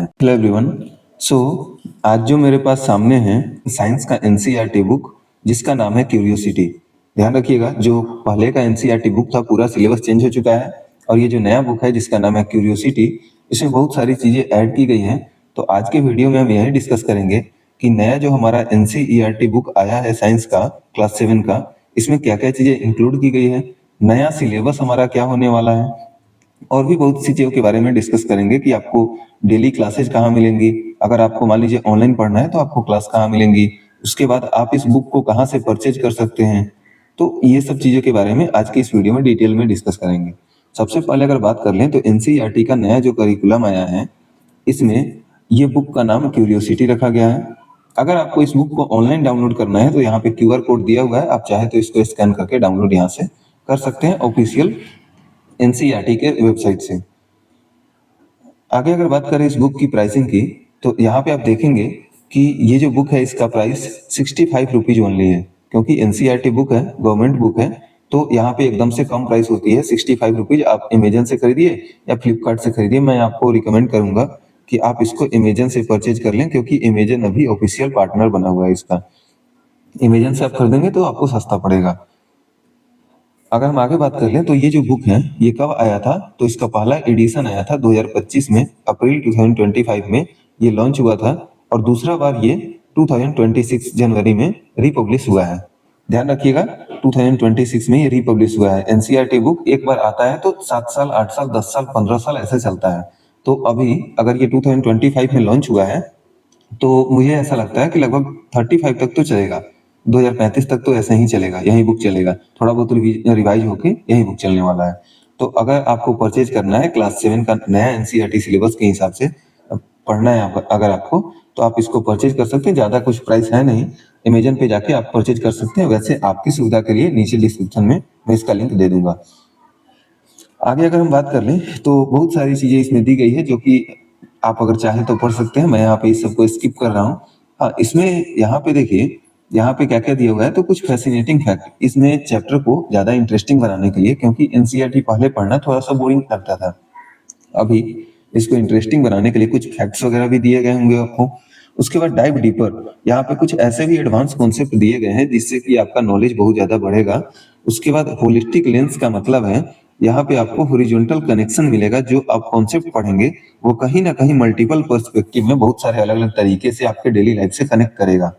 Hello everyone. सो आज जो मेरे पास सामने है साइंस का एनसीईआरटी बुक जिसका नाम है क्यूरियोसिटी। ध्यान रखिएगा, जो पहले का एनसीईआरटी बुक था पूरा सिलेबस चेंज हो चुका है और ये जो नया बुक है जिसका नाम है क्यूरियोसिटी, इसमें बहुत सारी चीज़ें ऐड की गई हैं। तो आज के वीडियो में हम यही डिस्कस करेंगे कि नया जो हमारा एनसीईआरटी बुक आया है साइंस का क्लास 7 का, इसमें क्या क्या चीज़ें इंक्लूड की गई है, नया सिलेबस हमारा क्या होने वाला है, और भी बहुत सी चीज़ों के बारे में डिस्कस करेंगे कि आपको डेली क्लासेज कहाँ मिलेंगी, अगर आपको मान लीजिए ऑनलाइन पढ़ना है तो आपको क्लास कहाँ मिलेंगी, उसके बाद आप इस बुक को कहाँ से परचेज कर सकते हैं। तो ये सब चीज़ों के बारे में आज की इस वीडियो में डिटेल में डिस्कस करेंगे। सबसे पहले अगर बात कर लें तो एनसीईआरटी का नया जो करिकुलम आया है, इसमें ये बुक का नाम क्यूरियोसिटी रखा गया है। अगर आपको इस बुक को ऑनलाइन डाउनलोड करना है तो यहाँ पे क्यूआर कोड दिया हुआ है, आप चाहे तो इसको स्कैन करके डाउनलोड यहाँ से कर सकते हैं ऑफिशियल एनसीईआरटी के वेबसाइट से। आगे अगर बात करें इस बुक की प्राइसिंग की, तो यहाँ पे आप देखेंगे कि ये जो बुक है इसका प्राइस 65 रुपीज ओनली है, क्योंकि एनसीईआरटी बुक है, गवर्नमेंट बुक है, तो यहाँ पे एकदम से कम प्राइस होती है 65 रुपीज। आप अमेजन से खरीदिए या फ्लिपकार्ट से खरीदिए, मैं आपको रिकमेंड करूंगा कि आप इसको अमेजन से परचेज कर लें, क्योंकि अमेजन अभी ऑफिशियल पार्टनर बना हुआ है इसका। अमेजन से आप खरीदेंगे तो आपको सस्ता पड़ेगा। अगर हम आगे बात कर लें तो ये जो बुक है ये कब आया था, तो इसका पहला एडिशन आया था 2025 में, अप्रैल 2025 में ये लॉन्च हुआ था, और दूसरा बार ये 2026 जनवरी में रिपब्लिश हुआ है। ध्यान रखिएगा, 2026 में ये रिपब्लिश हुआ है। एनसीईआरटी बुक एक बार आता है तो 7 साल, 8 साल, 10 साल, 15 साल ऐसे चलता है। तो अभी अगर ये 2025 में लॉन्च हुआ है तो मुझे ऐसा लगता है कि लगभग 35 तक तो चलेगा, 2035 तक तो ऐसे ही चलेगा, यही बुक चलेगा, थोड़ा बहुत रिवाइज होके यही बुक चलने वाला है। तो अगर आपको परचेज करना है क्लास 7 का नया एनसीईआरटी सिलेबस के हिसाब से पढ़ना है अगर आपको, तो आप इसको परचेज कर सकते हैं। ज़्यादा कुछ प्राइस है नहीं, अमेजन पे जाके आप परचेज कर सकते हैं। वैसे आपकी सुविधा के लिए नीचे डिस्क्रिप्शन में मैं इसका लिंक दे दूंगा। आगे अगर हम बात कर लें तो बहुत सारी चीज़ें इसमें दी गई है जो कि आप अगर चाहें तो पढ़ सकते हैं। मैं यहाँ पे इस सबको स्किप कर रहा हूँ। हाँ, इसमें यहाँ पे देखिए, यहाँ पे क्या क्या दिया हुआ है, तो कुछ फैसिनेटिंग फैक्ट इसमें चैप्टर को ज़्यादा इंटरेस्टिंग बनाने के लिए, क्योंकि एनसीईआरटी पहले पढ़ना थोड़ा सा बोरिंग लगता था, अभी इसको इंटरेस्टिंग बनाने के लिए कुछ फैक्ट्स वगैरह भी दिए गए होंगे आपको। उसके बाद डाइव डीपर, यहाँ पे कुछ ऐसे भी एडवांस कॉन्सेप्ट दिए गए हैं जिससे कि आपका नॉलेज बहुत ज्यादा बढ़ेगा। उसके बाद होलिस्टिक लेंस का मतलब है, यहाँ पे आपको हॉरिजॉन्टल कनेक्शन मिलेगा। जो आप कॉन्सेप्ट पढ़ेंगे वो कहीं ना कहीं मल्टीपल पर्सपेक्टिव में बहुत सारे अलग अलग तरीके से आपके डेली लाइफ से कनेक्ट करेगा।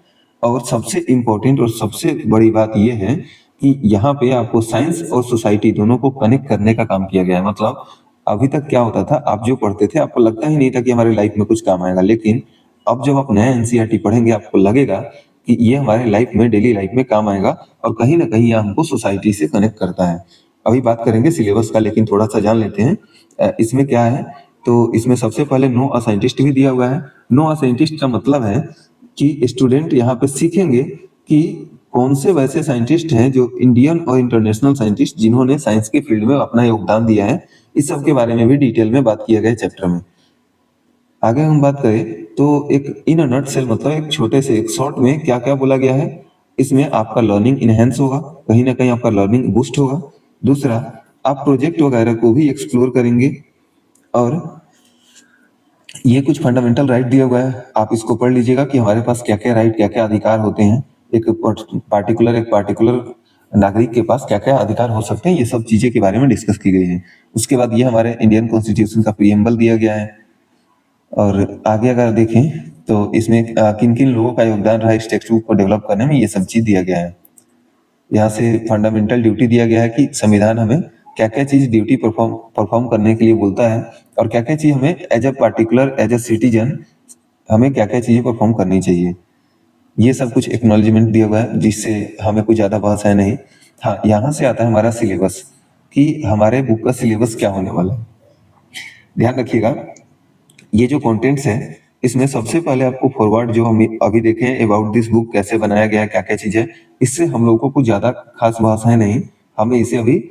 और सबसे इम्पोर्टेंट और सबसे बड़ी बात यह है कि यहाँ पे आपको साइंस और सोसाइटी दोनों को कनेक्ट करने का काम किया गया है। मतलब अभी तक क्या होता था, आप जो पढ़ते थे आपको लगता ही नहीं था कि हमारे लाइफ में कुछ काम आएगा, लेकिन अब जब आप नया एनसीईआरटी पढ़ेंगे आपको लगेगा कि ये हमारे लाइफ में, डेली लाइफ में काम आएगा, और कहीं ना कहीं ये हमको सोसाइटी से कनेक्ट करता है। अभी बात करेंगे सिलेबस का, लेकिन थोड़ा सा जान लेते हैं इसमें क्या है। तो इसमें सबसे पहले नो अ साइंटिस्ट भी दिया हुआ है। नो अ साइंटिस्ट का मतलब है कि स्टूडेंट यहाँ पे सीखेंगे कि कौन से वैसे साइंटिस्ट हैं जो इंडियन और इंटरनेशनल साइंटिस्ट जिन्होंने साइंस के फील्ड में अपना योगदान दिया है। इस सब के बारे में भी डिटेल में बात किया गया चैप्टर में। आगे हम बात करें तो एक इन अ नट सेल, मतलब एक छोटे से एक शॉर्ट में क्या क्या बोला गया है। इसमें आपका लर्निंग इनहेंस होगा, कहीं ना कहीं आपका लर्निंग बूस्ट होगा। दूसरा, आप प्रोजेक्ट वगैरह को भी एक्सप्लोर करेंगे। और ये कुछ फंडामेंटल राइट दिया हुआ है, आप इसको पढ़ लीजिएगा कि हमारे पास क्या क्या राइट, क्या क्या अधिकार होते हैं। एक पार्टिकुलर नागरिक के पास क्या क्या अधिकार हो सकते हैं, ये सब चीजें के बारे में डिस्कस की गई है। उसके बाद ये हमारे इंडियन कॉन्स्टिट्यूशन का प्रीएम्बल दिया गया है। और आगे अगर देखें तो इसमें किन किन लोगों का योगदान रहा इस टेक्स्ट बुक को डेवलप करने में, ये सब चीज दिया गया है। यहाँ से फंडामेंटल ड्यूटी दिया गया है कि संविधान हमें क्या क्या चीज ड्यूटी परफॉर्म करने के लिए बोलता है, और क्या क्या चीज हमें as a particular, as a citizen हमें क्या क्या चीजें परफॉर्म करनी चाहिए। ये सब कुछ एक्नॉलेजमेंट दिया हुआ है, जिससे हमें कुछ ज्यादा बहस है नहीं। हाँ, यहाँ से आता है हमारा सिलेबस कि हमारे बुक का सिलेबस क्या होने वाला है। ध्यान रखिएगा, ये जो कंटेंट्स है इसमें सबसे पहले आपको फॉरवर्ड जो हम अभी देखें अबाउट दिस बुक कैसे बनाया गया है, क्या क्या चीज है, इससे हम लोगों को कुछ ज्यादा खास भाषाएं नहीं, हमें इसे अभी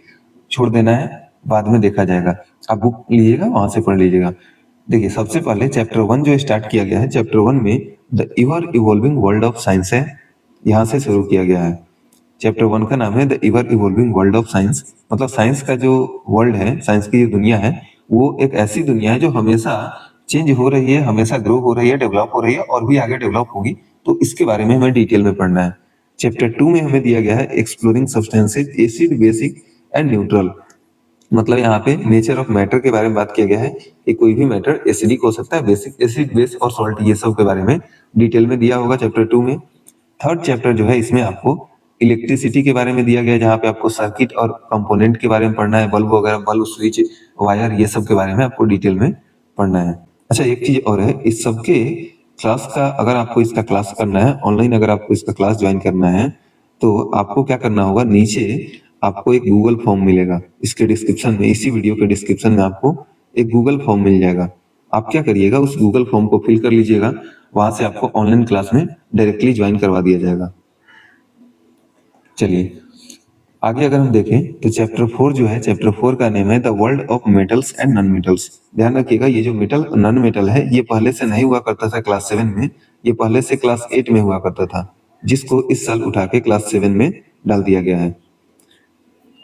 छोड़ देना है, बाद में देखा जाएगा। आप बुक लीजिएगा, वहां से पढ़ लीजिएगा। देखिए, सबसे पहले चैप्टर 1 जो स्टार्ट किया गया है, चैप्टर 1 में the इवर evolving world of science है, यहाँ से शुरू किया गया है। चैप्टर 1 का नाम है the इवर evolving world of science. मतलब साइंस का जो वर्ल्ड है, साइंस की जो दुनिया है, वो एक ऐसी दुनिया है जो हमेशा चेंज हो रही है, हमेशा ग्रो हो रही है, डेवलप हो रही है और भी आगे डेवलप होगी, तो इसके बारे में हमें डिटेल में पढ़ना है। चैप्टर 2 में हमें दिया गया है exploring substances acid, basic and neutral. मतलब यहाँ पे नेचर ऑफ मैटर के बारे में बात किया गया है कि कोई भी मैटर एसिडिक हो सकता है, बेसिक एसिड, बेस और सॉल्ट, ये सब के बारे में डिटेल में दिया होगा चैप्टर 2 में। थर्ड चैप्टर जो है इसमें आपको इलेक्ट्रिसिटी के बारे में दिया गया है, जहाँ पे आपको सर्किट और कंपोनेंट के बारे में पढ़ना है, बल्ब वगैरह, बल्ब, स्विच, वायर, ये सब के बारे में आपको डिटेल में पढ़ना है। अच्छा, एक चीज और है, इस सबके क्लास का, अगर आपको इसका क्लास करना है ऑनलाइन, अगर आपको इसका क्लास ज्वाइन करना है तो आपको क्या करना होगा, नीचे आपको एक गूगल फॉर्म मिलेगा, इसके डिस्क्रिप्शन में, इसी वीडियो के डिस्क्रिप्शन में आपको एक गूगल फॉर्म मिल जाएगा। आप क्या करिएगा, उस गूगल फॉर्म को फिल कर लीजिएगा, वहां से आपको ऑनलाइन क्लास में डायरेक्टली ज्वाइन करवा दिया जाएगा। चलिए आगे अगर हम देखें तो चैप्टर 4 जो है, चैप्टर 4 का नेम है the world of metals and non metals. ध्यान रखिएगा, ये जो मेटल नॉन मेटल है ये पहले से नहीं हुआ करता था क्लास 7 में, ये पहले से क्लास 8 में हुआ करता था, जिसको इस साल उठा के क्लास 7 में डाल दिया गया है।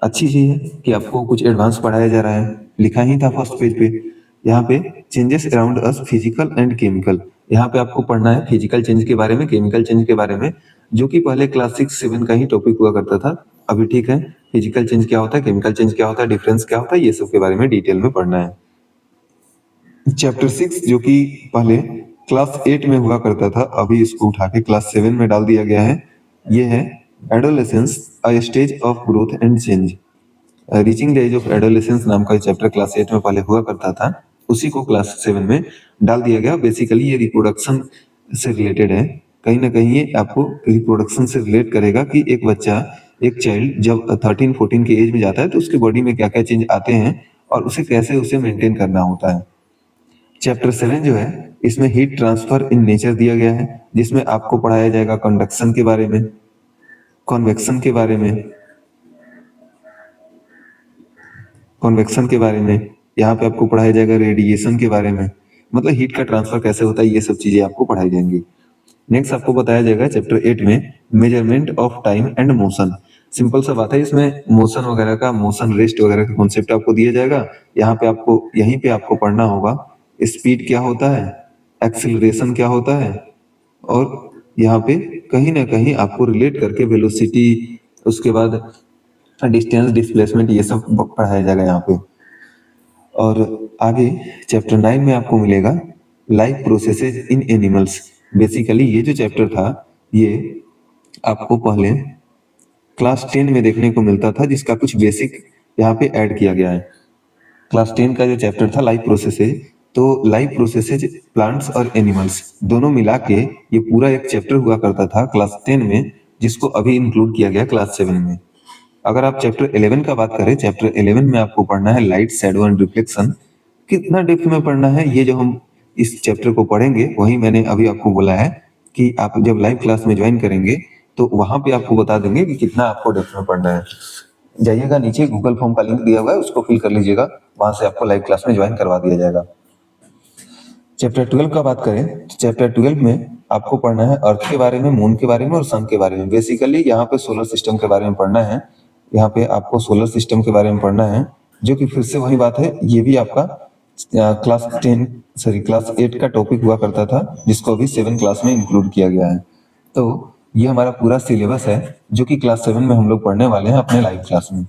अच्छी चीज है कि आपको कुछ एडवांस पढ़ाया जा रहा है, लिखा ही था फर्स्ट पेज पे, यहाँ पे changes around us physical and chemical. यहाँ पे आपको पढ़ना है फिजिकल चेंज के बारे में, केमिकल चेंज के बारे में, जो कि पहले क्लास 6-7 का ही टॉपिक हुआ करता था। अभी ठीक है, फिजिकल चेंज क्या होता है, केमिकल चेंज क्या होता है, डिफरेंस क्या होता है, ये सब के बारे में डिटेल में पढ़ना है। चैप्टर 6 जो कि पहले क्लास 8 में हुआ करता था, अभी इसको उठा के क्लास 7 में डाल दिया गया है। ये है adolescence, a stage of growth and change. Reaching the age of adolescence नाम का चैप्टर क्लास 8 में पहले हुआ करता था, उसी को क्लास 7 में डाल दिया गया। बेसिकली ये रिप्रोडक्शन से रिलेटेड है, कहीं ना कहीं ये आपको रिप्रोडक्शन से रिलेट करेगा कि एक बच्चा, एक चाइल्ड जब 13-14 के एज में जाता है तो उसके बॉडी में क्या क्या चेंज आते हैं और उसे कैसे उसे मेंटेन करना होता है। चैप्टर 7 जो है इसमें हीट ट्रांसफर इन नेचर दिया गया है, जिसमें आपको पढ़ाया जाएगा कंडक्शन के बारे में, कॉन्वेक्शन के बारे में, कॉन्वेक्शन के बारे में, यहाँ पे आपको पढ़ाया जाएगा रेडिएशन के बारे में, मतलब हीट का ट्रांसफर कैसे होता है, ये सब चीजें आपको पढ़ाई जाएंगी। नेक्स्ट आपको बताया जाएगा चैप्टर 8 में measurement of time and motion. Simple सा बात है, इसमें मोशन वगैरह का, मोशन रेस्ट वगैरह का कॉन्सेप्ट आपको दिया जाएगा। यहाँ पे आपको, यहीं पे आपको पढ़ना होगा स्पीड क्या होता है, एक्सिलरेशन क्या होता है, और यहाँ पे कहीं ना कहीं आपको रिलेट करके वेलोसिटी, उसके बाद डिस्टेंस, डिस्प्लेसमेंट, ये सब पढ़ाया जाएगा यहाँ पे। और आगे चैप्टर 9 में आपको मिलेगा लाइफ प्रोसेसेस इन एनिमल्स। बेसिकली ये जो चैप्टर था ये आपको पहले क्लास 10 में देखने को मिलता था, जिसका कुछ बेसिक यहाँ पे ऐड किया गया है। क्लास 10 का जो चैप्टर था लाइफ प्रोसेसेज, तो लाइफ प्रोसेसेज प्लांट्स और एनिमल्स दोनों मिला के ये पूरा एक चैप्टर हुआ करता था क्लास 10 में, जिसको अभी इंक्लूड किया गया क्लास 7 में। अगर आप चैप्टर 11 का बात करें, चैप्टर 11 में आपको पढ़ना है लाइट, शैडो एंड रिफ्लेक्शन। कितना डेप्थ में पढ़ना है, ये जो हम इस चैप्टर को पढ़ेंगे, वही मैंने अभी आपको बोला है कि आप जब लाइव क्लास में ज्वाइन करेंगे तो वहां पे आपको बता देंगे कि कितना आपको डेप्थ में पढ़ना है। जाइएगा, नीचे गूगल फॉर्म का लिंक दिया हुआ है, उसको फिल कर लीजिएगा, वहां से आपको लाइव क्लास में ज्वाइन करवा दिया जाएगा। चैप्टर 12 का बात करें तो चैप्टर 12 में आपको पढ़ना है अर्थ के बारे में, मून के बारे में और सन के बारे में। बेसिकली यहाँ पे सोलर सिस्टम के बारे में पढ़ना है, यहाँ पे आपको सोलर सिस्टम के बारे में पढ़ना है, जो कि फिर से वही बात है, ये भी आपका क्लास 8 का टॉपिक हुआ करता था, जिसको अभी 7 क्लास में इंक्लूड किया गया है। तो ये हमारा पूरा सिलेबस है जो कि क्लास 7 में हम लोग पढ़ने वाले हैं अपने लाइव क्लास में।